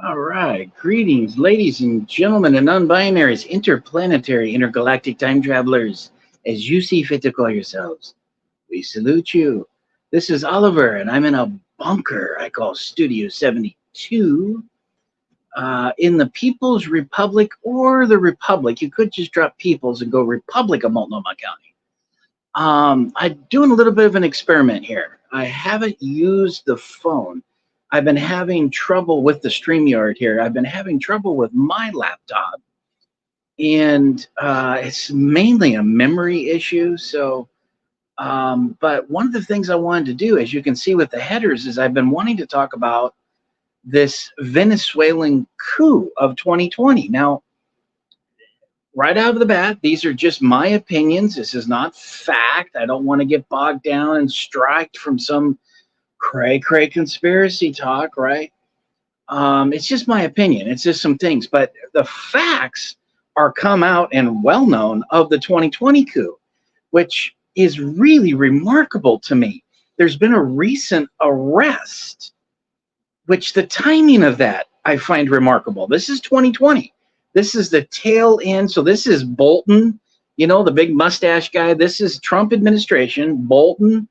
All right. Greetings, ladies and gentlemen, and non-binaries, interplanetary, intergalactic time travelers, as you see fit to call yourselves. We salute you. This is Oliver, and I'm in a bunker I call Studio 72 in the People's Republic or the Republic. You could just drop People's and go Republic of Multnomah County. I'm doing a little bit of an experiment here. I haven't used the phone. I've been having trouble with the StreamYard here. I've been having trouble with my laptop, and it's mainly a memory issue. But one of the things I wanted to do, as you can see with the headers, is I've been wanting to talk about this Venezuelan coup of 2020. Now, right out of the bat, these are just my opinions. This is not fact. I don't want to get bogged down and striked from some cray conspiracy talk, right? It's just my opinion. It's just some things. But the facts are come out and well known of the 2020 coup, which is really remarkable to me. There's been a recent arrest, which the timing of that I find remarkable. This is 2020. This is the tail end. So this is Bolton, you know, the big mustache guy. This is Trump administration, Bolton,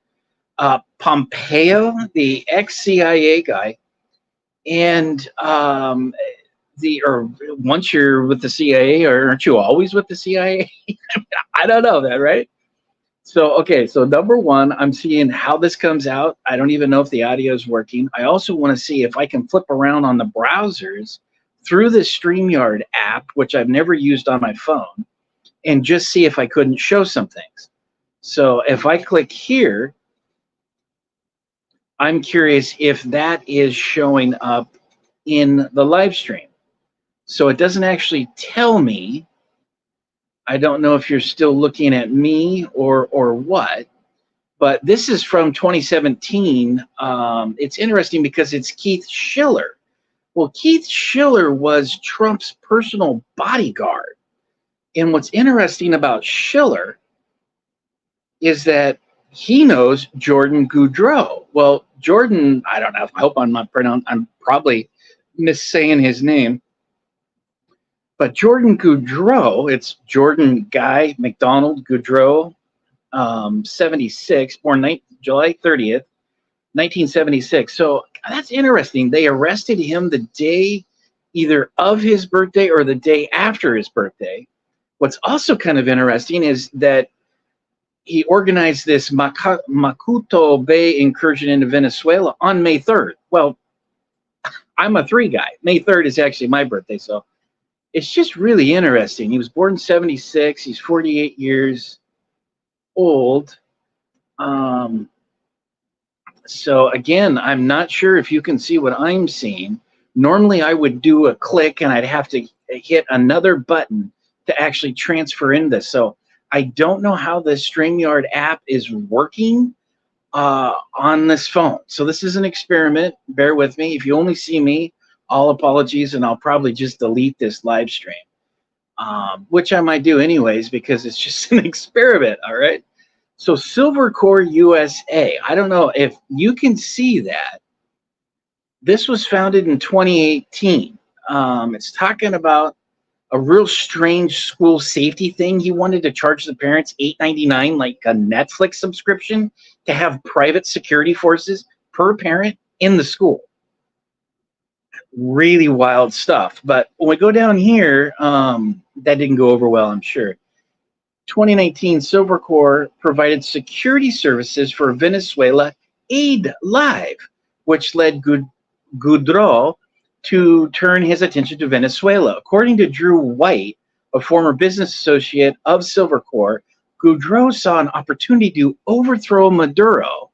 Pompeo, the ex-CIA guy, and once you're with the CIA, or aren't you always with the CIA? I don't know that, right? So, okay, so number one, I'm seeing how this comes out. I don't even know if the audio is working. I also want to see if I can flip around on the browsers through the StreamYard app, which I've never used on my phone, and just see if I couldn't show some things. So if I click here, I'm curious if that is showing up in the live stream. So it doesn't actually tell me. I don't know if you're still looking at me or what, but this is from 2017. It's interesting because it's Keith Schiller. Well, Keith Schiller was Trump's personal bodyguard. And what's interesting about Schiller is that he knows Jordan Goudreau. Well, Jordan, I don't know. I hope I'm not pronouncing. I'm probably missaying his name. But Jordan Goudreau, it's Jordan Guy McDonald Goudreau, 76, born July 30th, 1976. So that's interesting. They arrested him the day either of his birthday or the day after his birthday. What's also kind of interesting is that he organized this Macuto Bay incursion into Venezuela on May 3rd. Well, I'm a 3 guy. May 3rd is actually my birthday, so it's just really interesting. He was born in 76. He's 48 years old. So again, I'm not sure if you can see what I'm seeing. Normally I would do a click and I'd have to hit another button to actually transfer in this. So I don't know how the StreamYard app is working on this phone. So this is an experiment. Bear with me. If you only see me, all apologies, and I'll probably just delete this live stream, which I might do anyways because it's just an experiment, all right? So Silvercorp USA, I don't know if you can see that. This was founded in 2018. It's talking about a real strange school safety thing. He wanted to charge the parents $8.99, like a Netflix subscription, to have private security forces per parent in the school. Really wild stuff. But when we go down here, that didn't go over well, I'm sure. 2019, Silvercorp provided security services for Venezuela Aid Live, which led Goudreau to turn his attention to Venezuela. According to Drew White, a former business associate of Silvercorp, Goudreau saw an opportunity to overthrow Maduro.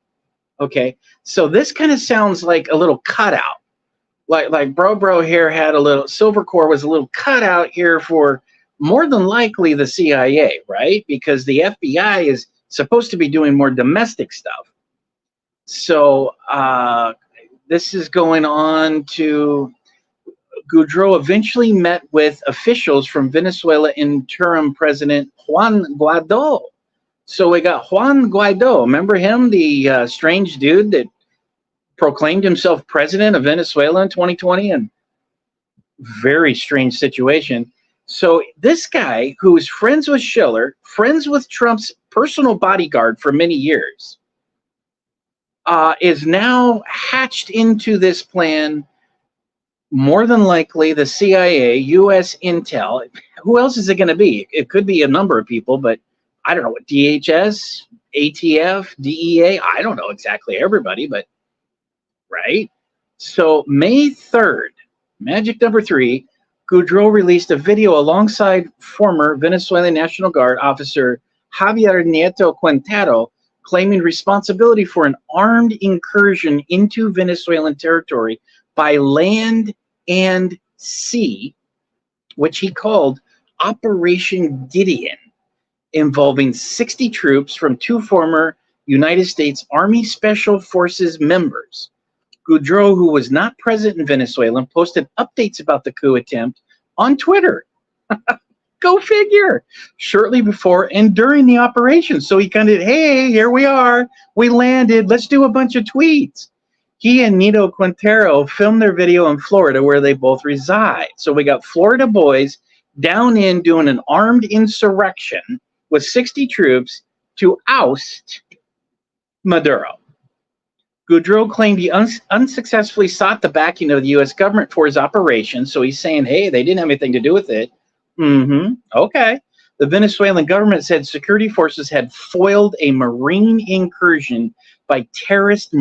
Okay, so this kind of sounds like a little cutout. Like Bro here had a little, Silvercorp was a little cutout here for more than likely the CIA, right? Because the FBI is supposed to be doing more domestic stuff. So this is going on to, Goudreau eventually met with officials from Venezuela interim president Juan Guaidó. So we got Juan Guaidó. Remember him, the strange dude that proclaimed himself president of Venezuela in 2020 and Very strange situation. So this guy, who is friends with Schiller, friends with Trump's personal bodyguard for many years, is now hatched into this plan. More than likely, the CIA, U.S. Intel. Who else is it going to be? It could be a number of people, but I don't know what DHS, ATF, DEA. I don't know exactly everybody, but right. So May 3rd, magic number 3, Goudreau released a video alongside former Venezuelan National Guard officer Javier Nieto Quintero, claiming responsibility for an armed incursion into Venezuelan territory by land and sea, which he called Operation Gideon, involving 60 troops from 2 former United States Army Special Forces members. Goudreau, who was not present in Venezuela, posted updates about the coup attempt on Twitter. Go figure. Shortly before and during the operation. So he kind of, hey, here we are. We landed. Let's do a bunch of tweets. He and Nieto Quintero filmed their video in Florida, where they both reside. So we got Florida boys down in doing an armed insurrection with 60 troops to oust Maduro. Goudreau claimed he unsuccessfully sought the backing of the U.S. government for his operation. So he's saying, hey, they didn't have anything to do with it. Okay. The Venezuelan government said security forces had foiled a marine incursion by terrorist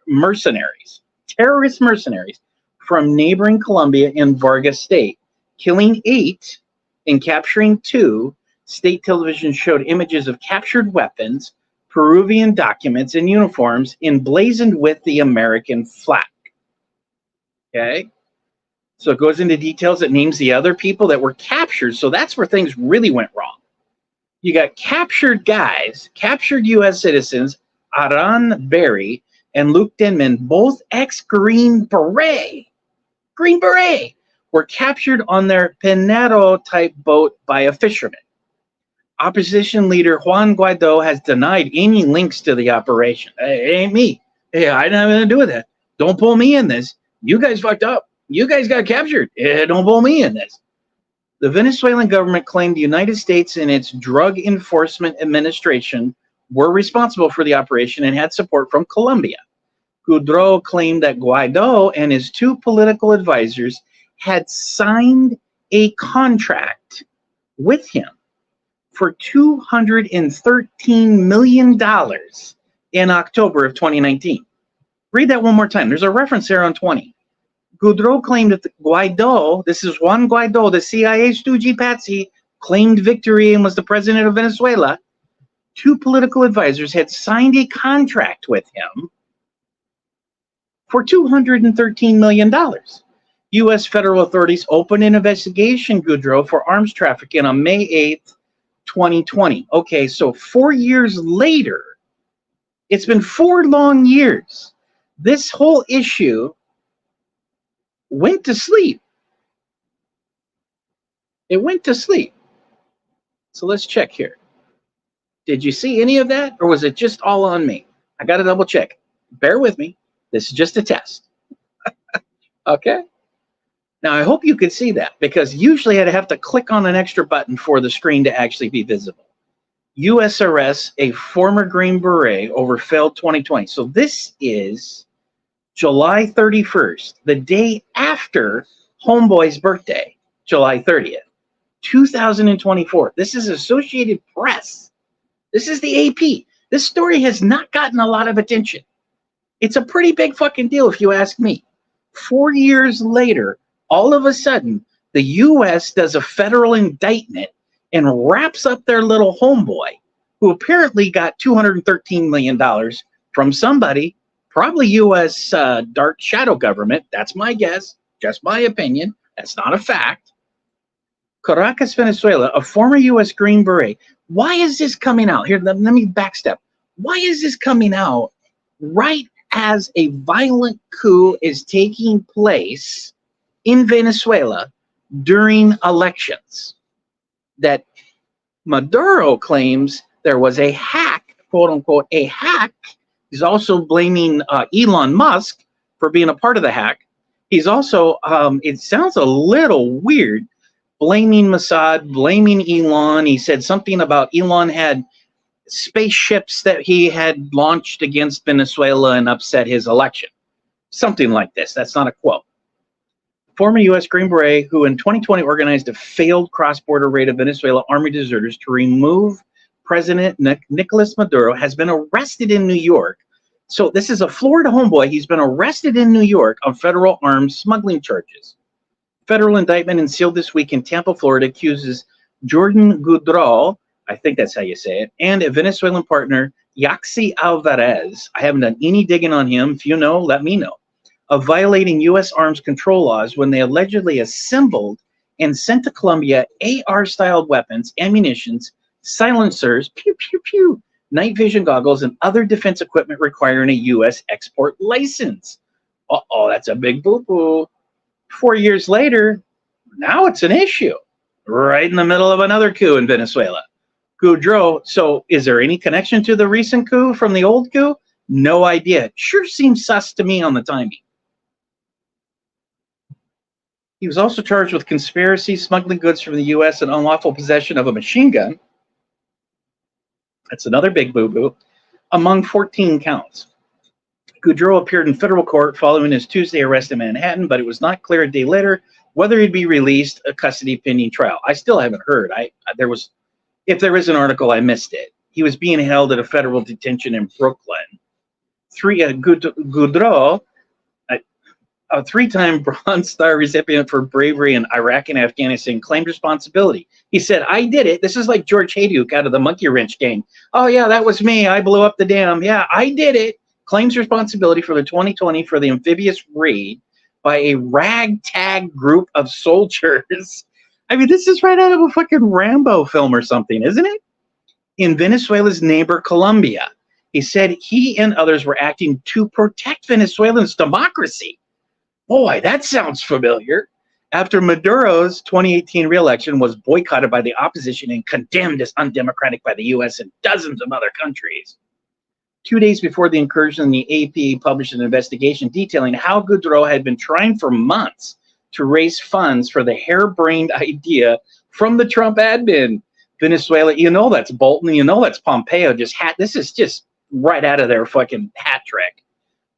mercenaries from neighboring Colombia and Vargas State, killing 8 and capturing 2. State television showed images of captured weapons, Peruvian documents, and uniforms emblazoned with the American flag. Okay. So it goes into details. It names the other people that were captured. So that's where things really went wrong. You got captured guys, captured U.S. citizens, Aran Berry and Luke Denman, both ex-Green Beret, were captured on their Pinero-type boat by a fisherman. Opposition leader Juan Guaidó has denied any links to the operation. It ain't me. Hey, I didn't have anything to do with that. Don't pull me in this. You guys fucked up. You guys got captured. Don't pull me in this. The Venezuelan government claimed the United States and its Drug Enforcement Administration were responsible for the operation and had support from Colombia. Goudreau claimed that Guaidó and his 2 political advisors had signed a contract with him for $213 million in October of 2019. Read that one more time. There's a reference there on 20. Goudreau claimed that Guaidó, this is Juan Guaidó, the CIA stoogie patsy, claimed victory and was the president of Venezuela. 2 political advisors had signed a contract with him for $213 million. U.S. federal authorities opened an investigation, Goudreau, for arms trafficking on May 8th, 2020. Okay, so 4 years later, it's been 4 long years. This whole issue went to sleep. It went to sleep. So let's check here. Did you see any of that, or was it just all on me? I got to double check. Bear with me. This is just a test. Okay? Now, I hope you could see that, because usually I'd have to click on an extra button for the screen to actually be visible. U.S. arrests a former Green Beret over failed 2020. So this is July 31st, the day after Homeboy's birthday, July 30th, 2024. This is Associated Press. This is the AP. This story has not gotten a lot of attention. It's a pretty big fucking deal if you ask me. 4 years later, all of a sudden, the U.S. does a federal indictment and wraps up their little homeboy, who apparently got $213 million from somebody, probably U.S. dark shadow government. That's my guess, just my opinion. That's not a fact. Caracas, Venezuela, a former U.S. Green Beret. Why is this coming out? Here, let me backstep. Why is this coming out right as a violent coup is taking place in Venezuela during elections? That Maduro claims there was a hack, quote unquote, a hack. He's also blaming Elon Musk for being a part of the hack. He's also, it sounds a little weird, blaming Mossad, blaming Elon. He said something about Elon had spaceships that he had launched against Venezuela and upset his election. Something like this. That's not a quote. Former U.S. Green Beret, who in 2020 organized a failed cross-border raid of Venezuela army deserters to remove President Nicolas Maduro, has been arrested in New York. So this is a Florida homeboy. He's been arrested in New York on federal arms smuggling charges. Federal indictment and sealed this week in Tampa, Florida, accuses Jordan Goudreau, I think that's how you say it, and a Venezuelan partner, Yaxi Alvarez. I haven't done any digging on him. If you know, let me know. Of violating U.S. arms control laws when they allegedly assembled and sent to Colombia AR-styled weapons, ammunitions, silencers, pew, pew, pew, night vision goggles, and other defense equipment requiring a U.S. export license. Uh-oh, that's a big boo-boo. 4 years later, now it's an issue, right in the middle of another coup in Venezuela. Goudreau, so is there any connection to the recent coup from the old coup? No idea. Sure seems sus to me on the timing. He was also charged with conspiracy, smuggling goods from the U.S., and unlawful possession of a machine gun. That's another big boo-boo, among 14 counts. Goudreau appeared in federal court following his Tuesday arrest in Manhattan, but it was not clear a day later whether he'd be released, a custody pending trial. I still haven't heard. If there is an article, I missed it. He was being held at a federal detention in Brooklyn. Goudreau, a three-time Bronze Star recipient for bravery in Iraq and Afghanistan, claimed responsibility. He said, I did it. This is like George Hayduke out of the Monkey Wrench gang. Oh, yeah, that was me. I blew up the dam. Yeah, I did it. Claims responsibility for the 2020 for the amphibious raid by a ragtag group of soldiers. I mean, this is right out of a fucking Rambo film or something, isn't it? In Venezuela's neighbor, Colombia. He said he and others were acting to protect Venezuelans' democracy. Boy, that sounds familiar. After Maduro's 2018 re-election was boycotted by the opposition and condemned as undemocratic by the U.S. and dozens of other countries. 2 days before the incursion, the AP published an investigation detailing how Goudreau had been trying for months to raise funds for the harebrained idea from the Trump admin. Venezuela, you know that's Bolton, you know that's Pompeo. This is just right out of their fucking hat trick.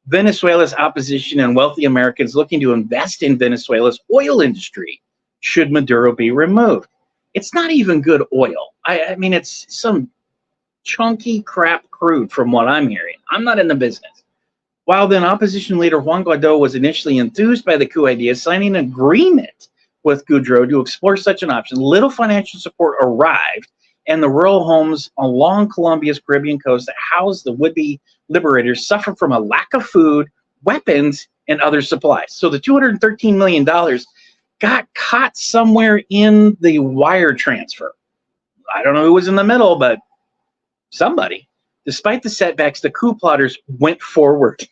Venezuela's opposition and wealthy Americans looking to invest in Venezuela's oil industry should Maduro be removed. It's not even good oil. I mean, it's some chunky crap crude from what I'm hearing. I'm not in the business. While then opposition leader Juan Guaidó was initially enthused by the coup idea, signing an agreement with Goudreau to explore such an option, little financial support arrived, and the rural homes along Colombia's Caribbean coast that housed the would-be liberators suffered from a lack of food, weapons, and other supplies. So the $213 million got caught somewhere in the wire transfer. I don't know who was in the middle, but somebody. Despite the setbacks, the coup plotters went forward.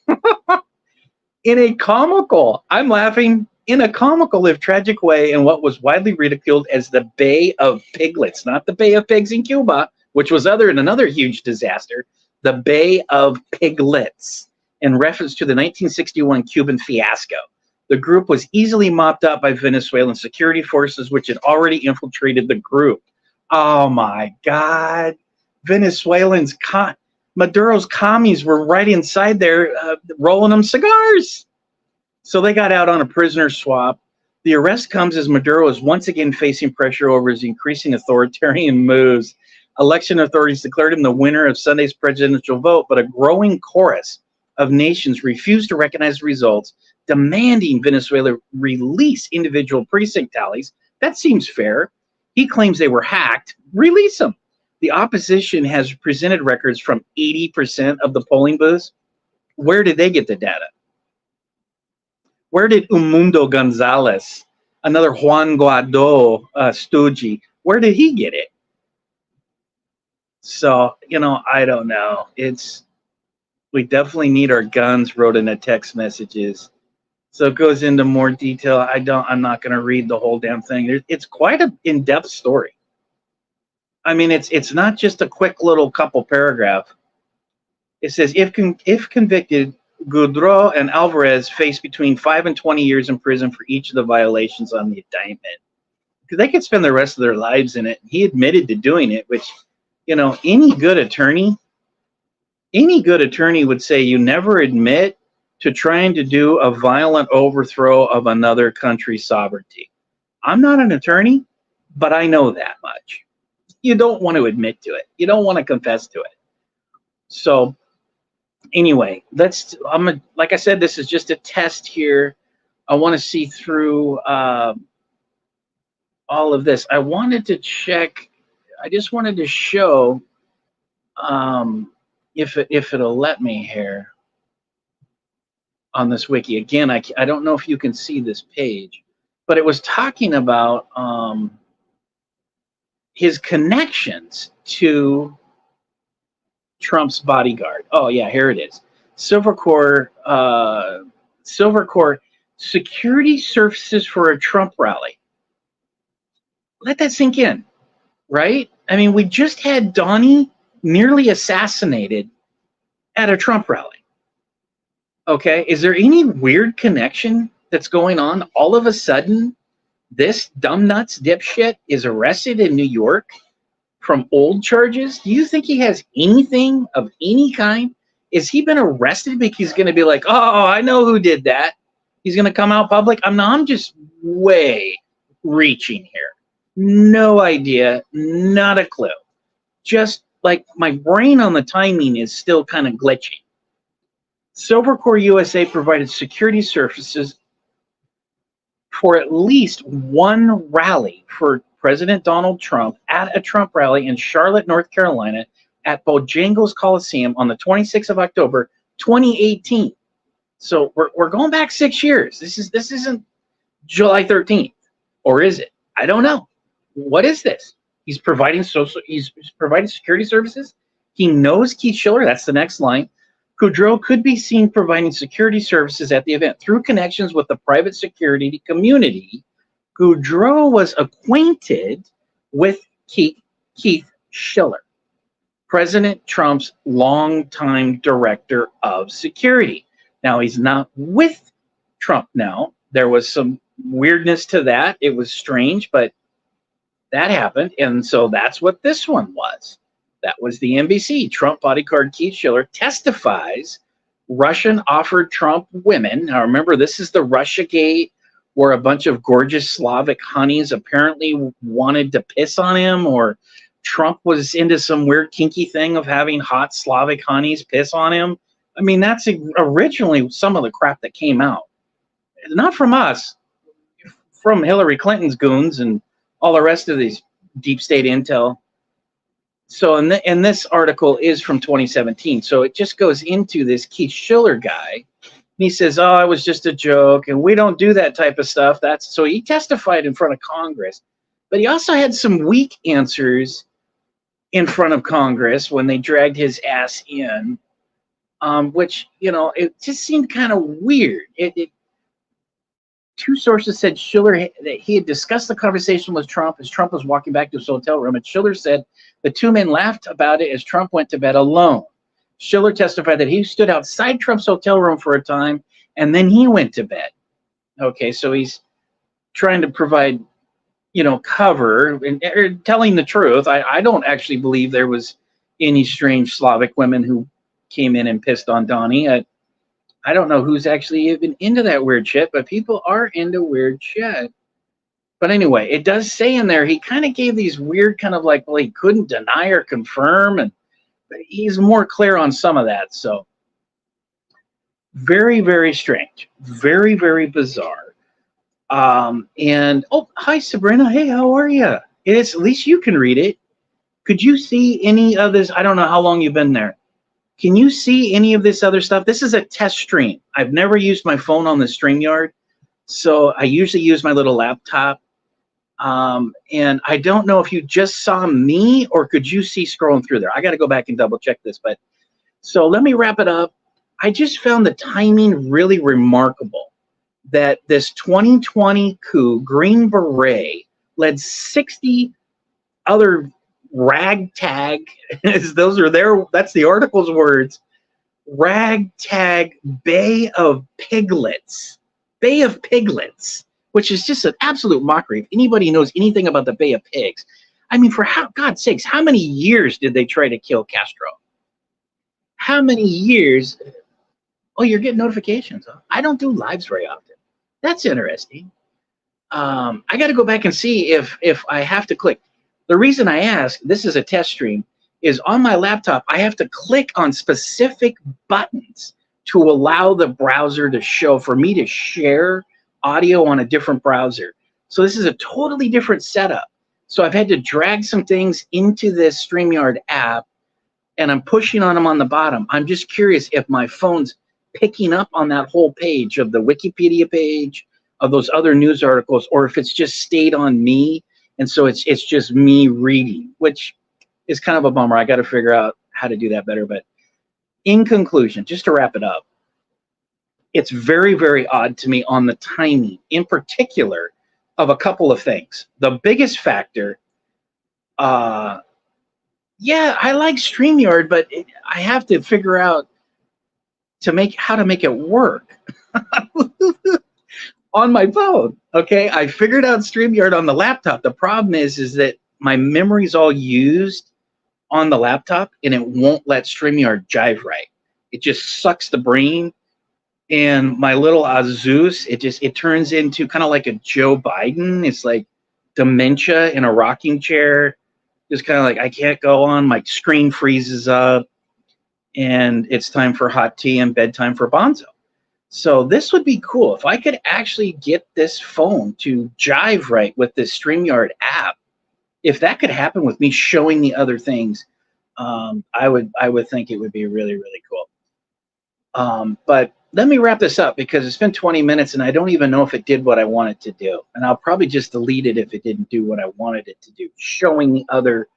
In a comical, I'm laughing, in a comical if tragic way, in what was widely ridiculed as the Bay of Piglets, not the Bay of Pigs in Cuba, which was another huge disaster, the Bay of Piglets, in reference to the 1961 Cuban fiasco. The group was easily mopped up by Venezuelan security forces, which had already infiltrated the group. Oh my God. Venezuelans, Maduro's commies were right inside there rolling them cigars. So they got out on a prisoner swap. The arrest comes as Maduro is once again facing pressure over his increasing authoritarian moves. Election authorities declared him the winner of Sunday's presidential vote, but a growing chorus of nations refused to recognize the results, demanding Venezuela release individual precinct tallies. That seems fair. He claims they were hacked. Release them. The opposition has presented records from 80% of the polling booths. Where did they get the data? Where did Umundo Gonzalez, another Juan Guaidó stooge, where did he get it? So, I don't know. We definitely need our guns, wrote in the text messages. So it goes into more detail. I'm not going to read the whole damn thing. It's quite an in-depth story. I mean, it's not just a quick little couple paragraph. It says, if convicted, Goudreau and Alvarez face between 5 and 20 years in prison for each of the violations on the indictment. Because they could spend the rest of their lives in it. He admitted to doing it, which, you know, any good attorney would say you never admit to trying to do a violent overthrow of another country's sovereignty. I'm not an attorney, but I know that much. You don't want to admit to it. You don't want to confess to it. So anyway, like I said, this is just a test here. I want to see through all of this. I wanted to check. I just wanted to show if it'll let me here on this wiki. Again, I don't know if you can see this page, but it was talking about his connections to Trump's bodyguard. Oh yeah, here it is. Silvercorp security services for a Trump rally. Let that sink in, right? I mean, we just had Donnie nearly assassinated at a Trump rally. Okay, is there any weird connection that's going on? All of a sudden, this dumbnuts dipshit is arrested in New York from old charges. Do you think he has anything of any kind? Is he been arrested because he's going to be like, oh, I know who did that? He's going to come out public? I'm just way reaching here. No idea, not a clue. Just like my brain on the timing is still kind of glitching. Silvercorp USA provided security services for at least one rally for President Donald Trump at a Trump rally in Charlotte, North Carolina at Bojangles Coliseum on the 26th of October, 2018. So we're going back 6 years. This isn't July 13th, or is it? I don't know. What is this? He's providing security services. He knows Keith Schiller. That's the next line. Goudreau could be seen providing security services at the event through connections with the private security community. Goudreau was acquainted with Keith Schiller, President Trump's longtime director of security. Now, he's not with Trump now. There was some weirdness to that. It was strange, but that happened. And so that's what this one was. That was the NBC. Trump bodyguard Keith Schiller testifies Russian offered Trump women. Now, remember, this is the Russiagate, where a bunch of gorgeous Slavic honeys apparently wanted to piss on him, or Trump was into some weird kinky thing of having hot Slavic honeys piss on him. I mean, that's originally some of the crap that came out. Not from us, from Hillary Clinton's goons and all the rest of these deep state intel. So, and this article is from 2017. So it just goes into this Keith Schiller guy. And he says, oh, it was just a joke, and we don't do that type of stuff. So he testified in front of Congress. But he also had some weak answers in front of Congress when they dragged his ass in, which, you know, it just seemed kind of weird. Two sources said Schiller that he had discussed the conversation with Trump as Trump was walking back to his hotel room, and Schiller said the two men laughed about it as Trump went to bed alone. Schiller testified that he stood outside Trump's hotel room for a time, and then he went to bed. Okay, so he's trying to provide, you know, cover and telling the truth. I don't actually believe there was any strange Slavic women who came in and pissed on Donnie. I don't know who's actually even into that weird shit, but people are into weird shit. But anyway, it does say in there, he kind of gave these weird kind of like, well, he couldn't deny or confirm, and he's more clear on some of that. So very, very strange. Very, very bizarre. And, oh, hi, Sabrina. Hey, how are you? It's, at least you can read it. Could you see any of this? I don't know how long you've been there. Can you see any of this other stuff? This is a test stream. I've never used my phone on the StreamYard, so I usually use my little laptop. And I don't know if you just saw me or could you see scrolling through there. I got to go back and double check this. But so let me wrap it up. I just found the timing really remarkable that this 2020 coup, Green Beret, led 60 other ragtag, those are their, that's the article's words, ragtag Bay of Piglets. Bay of Piglets, which is just an absolute mockery. If anybody knows anything about the Bay of Pigs, I mean, for God's sakes, how many years did they try to kill Castro? How many years? Oh, you're getting notifications. Huh? I don't do lives very often. That's interesting. I got to go back and see if I have to click. The reason I ask, this is a test stream, is on my laptop, I have to click on specific buttons to allow the browser to show, for me to share audio on a different browser. So this is a totally different setup. So I've had to drag some things into this StreamYard app, and I'm pushing on them on the bottom. I'm just curious if my phone's picking up on that whole page of the Wikipedia page, of those other news articles, or if it's just stayed on me, and so it's just me reading, which is kind of a bummer. I got to figure out how to do that better. But in conclusion, just to wrap it up, it's very, very odd to me on the timing, in particular, of a couple of things. The biggest factor, yeah, I like StreamYard, but I have to figure out how to make it work on my phone. Okay, I figured out StreamYard on the laptop. The problem is that my memory's all used on the laptop, and it won't let StreamYard jive right. It just sucks the brain. And my little Azus, it turns into kind of like a Joe Biden. It's like dementia in a rocking chair. Just kind of like, I can't go on. My screen freezes up, and it's time for hot tea and bedtime for Bonzo. So this would be cool if I could actually get this phone to jive right with this StreamYard app. If that could happen with me showing the other things, I would think it would be really, really cool. But let me wrap this up, because it's been 20 minutes and I don't even know if it did what I wanted to do. And I'll probably just delete it if it didn't do what I wanted it to do, showing the other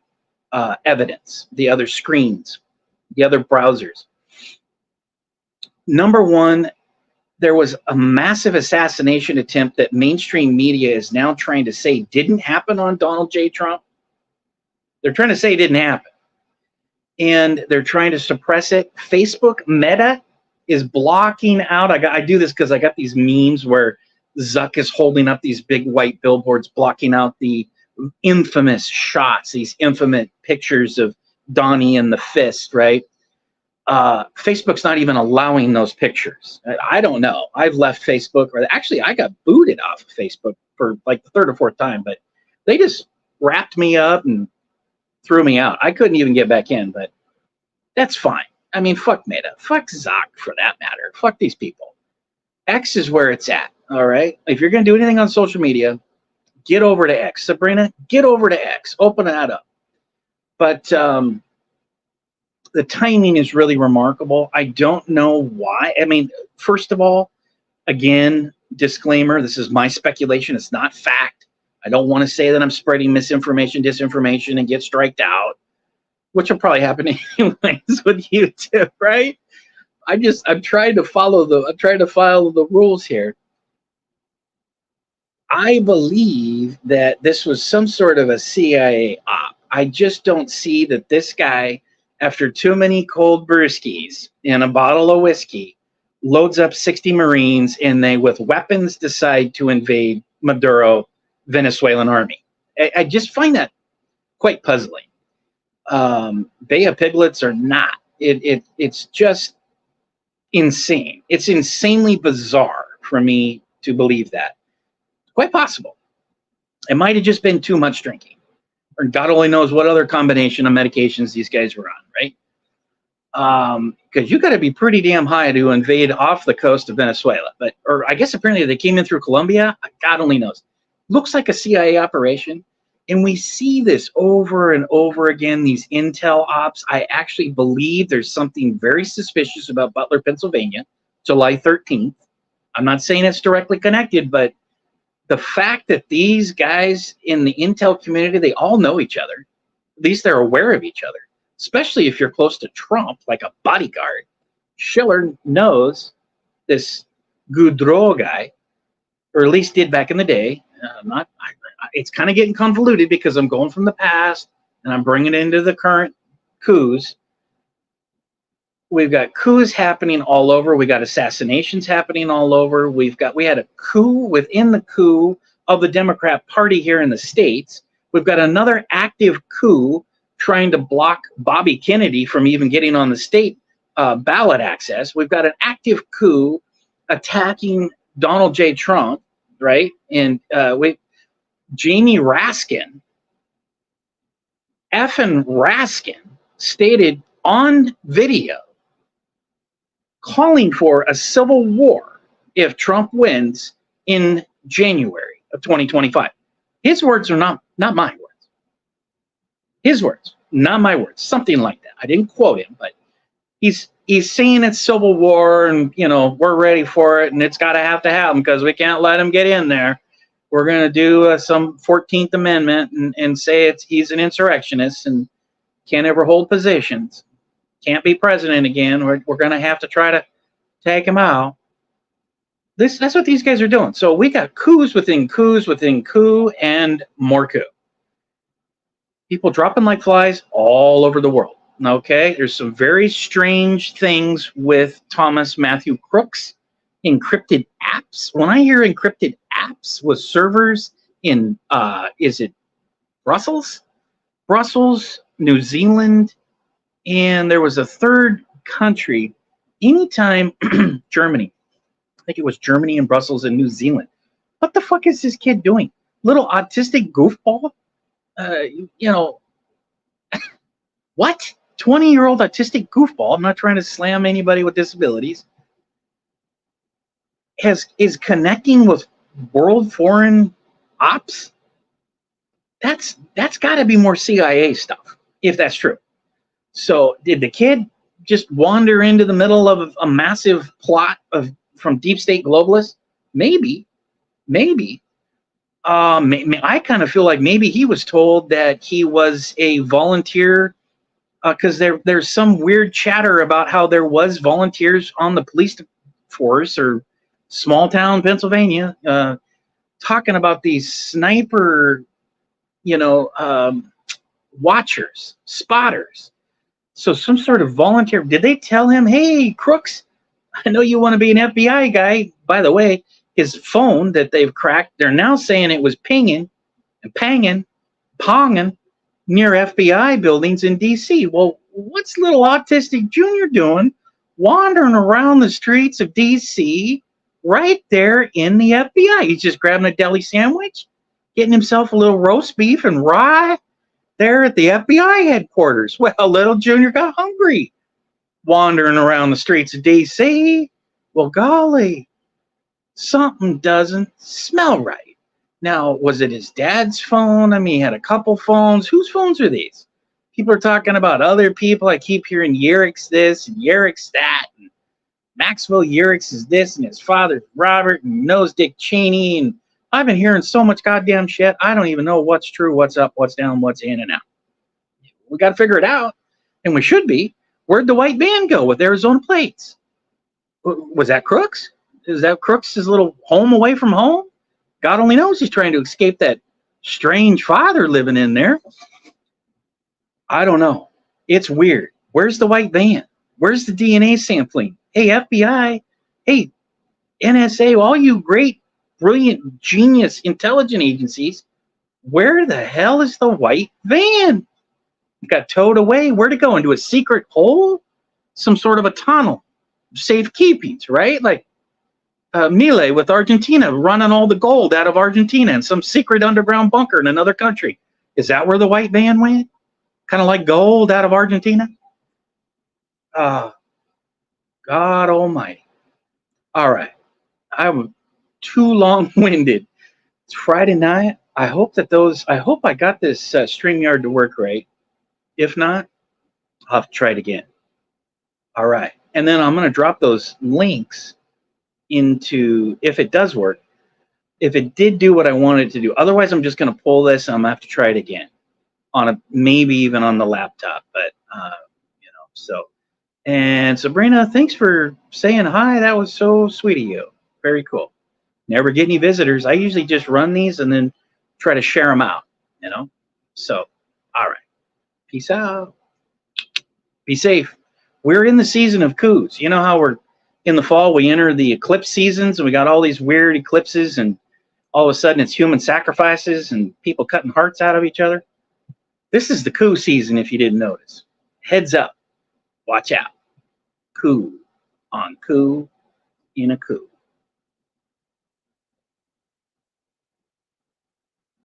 evidence, the other screens, the other browsers. Number one, there was a massive assassination attempt that mainstream media is now trying to say didn't happen on Donald J. Trump. They're trying to say it didn't happen. And they're trying to suppress it. Facebook Meta is blocking out. I do this because I got these memes where Zuck is holding up these big white billboards blocking out the infamous shots, these infamous pictures of Donnie and the fist, right? Facebook's not even allowing those pictures. I don't know. I've left Facebook, or actually I got booted off of Facebook for like the third or fourth time, but they just wrapped me up and threw me out. I couldn't even get back in, but that's fine. I mean, fuck Meta. Fuck Zuck, for that matter. Fuck these people. X is where it's at, all right? If you're going to do anything on social media, get over to X. Sabrina, get over to X. Open that up. But the timing is really remarkable. I don't know why. I mean, first of all, again, disclaimer, this is my speculation. It's not fact. I don't want to say that I'm spreading misinformation, disinformation, and get striked out, which will probably happen anyways with YouTube, right? I'm trying to follow the rules here. I believe that this was some sort of a CIA op. I just don't see that this guy, after too many cold brewskis and a bottle of whiskey, loads up 60 Marines and they, with weapons, decide to invade Maduro Venezuelan army. I just find that quite puzzling. Bay of Piglets or not, it's just insane. It's insanely bizarre for me to believe that. Quite possible. It might have just been too much drinking, or God only knows what other combination of medications these guys were on, right? Because you got to be pretty damn high to invade off the coast of Venezuela. Or I guess apparently they came in through Colombia. God only knows. Looks like a CIA operation. And we see this over and over again, these intel ops. I actually believe there's something very suspicious about Butler, Pennsylvania, July 13th. I'm not saying it's directly connected, but the fact that these guys in the intel community, they all know each other. At least they're aware of each other, especially if you're close to Trump, like a bodyguard. Schiller knows this Goudreau guy, or at least did back in the day. It's kind of getting convoluted because I'm going from the past and I'm bringing it into the current coups. We've got coups happening all over. We got assassinations happening all over. We had a coup within the coup of the Democrat Party here in the States. We've got another active coup trying to block Bobby Kennedy from even getting on the state ballot access. We've got an active coup attacking Donald J. Trump, right? And Jamie Raskin, effing Raskin, stated on video calling for a civil war if Trump wins in January of 2025. His words are not my words. His words, not my words. Something like that. I didn't quote him, but he's saying it's civil war, and we're ready for it, and it's got to happen because we can't let him get in there. We're going to do some 14th Amendment and say he's an insurrectionist and can't ever hold positions. Can't be president again. We're going to have to try to take him out. That's what these guys are doing. So we got coups within coups within coup and more coup. People dropping like flies all over the world. Okay, there's some very strange things with Thomas Matthew Crook's encrypted apps. When I hear encrypted apps with servers in, is it Brussels, New Zealand, and there was a third country. Anytime Germany, I think it was Germany and Brussels and New Zealand. What the fuck is this kid doing? Little autistic goofball? What? 20-year-old autistic goofball, I'm not trying to slam anybody with disabilities, is connecting with world foreign ops? That's got to be more CIA stuff, if that's true. So did the kid just wander into the middle of a massive plot from deep state globalists? Maybe. I kind of feel like maybe he was told that he was a volunteer, because there's some weird chatter about how there was volunteers on the police force or small town Pennsylvania talking about these sniper, watchers, spotters. So some sort of volunteer. Did they tell him, hey, Crooks, I know you want to be an FBI guy. By the way, his phone that they've cracked, they're now saying it was pinging and ponging near FBI buildings in D.C. Well, what's little autistic Junior doing wandering around the streets of D.C. right there in the FBI? He's just grabbing a deli sandwich, getting himself a little roast beef and rye there at the FBI headquarters. Well, little Junior got hungry wandering around the streets of D.C. Well, golly, something doesn't smell right. Now, was it his dad's phone? I mean, he had a couple phones. Whose phones are these? People are talking about other people. I keep hearing Yerrick's this and Yerrick's that. And Maxwell Yerrick's is this, and his father's Robert, and knows Dick Cheney. And I've been hearing so much goddamn shit. I don't even know what's true, what's up, what's down, what's in and out. We got to figure it out, and we should be. Where'd the white van go with Arizona plates? Was that Crooks? Is that Crooks' little home away from home? God only knows he's trying to escape that strange father living in there. I don't know. It's weird. Where's the white van? Where's the DNA sampling? Hey, FBI. Hey, NSA, all you great, brilliant, genius, intelligent agencies, where the hell is the white van? It got towed away. Where'd it go? Into a secret hole? Some sort of a tunnel. Safekeepings, right? Like Milei with Argentina, running all the gold out of Argentina in some secret underground bunker in another country. Is that where the white van went? Kind of like gold out of Argentina? God almighty. All right. I'm too long-winded. It's Friday night. I hope I got this StreamYard to work right. If not, I'll have to try it again. All right. And then I'm going to drop those links into, if it does work, if it did do what I wanted to do. Otherwise, I'm just going to pull this and I'm going to have to try it again on maybe even on the laptop. But, so. And Sabrina, thanks for saying hi. That was so sweet of you. Very cool. Never get any visitors. I usually just run these and then try to share them out, So, all right. Peace out. Be safe. We're in the season of coups. You know how we're in the fall, we enter the eclipse seasons, and we got all these weird eclipses, and all of a sudden it's human sacrifices and people cutting hearts out of each other. This is the coup season, if you didn't notice. Heads up. Watch out. Coup on coup in a coup.